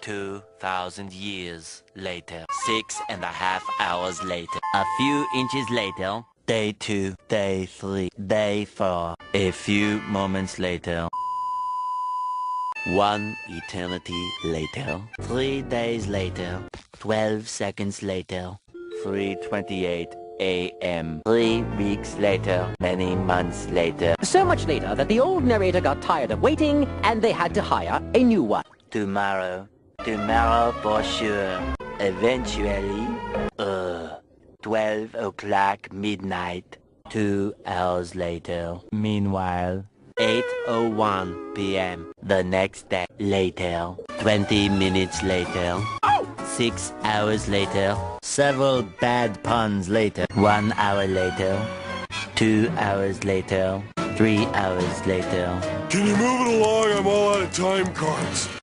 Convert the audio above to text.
2,000 years later. 6.5 hours later. A few inches later. Day 2, Day 3, Day 4. A few moments later. 1 eternity later. 3 days later. 12 seconds later. 3:28 a.m. 3 weeks later. Many months later. So much later that the old narrator got tired of waiting and they had to hire a new one. Tomorrow. Tomorrow for sure. Eventually. 12 o'clock midnight. 2 hours later. Meanwhile. 8:01 p.m. The next day. Later. 20 minutes later. 6 hours later. Several bad puns later. 1 hour later. 2 hours later. 3 hours later. Can you move it along? I'm all out of time cards.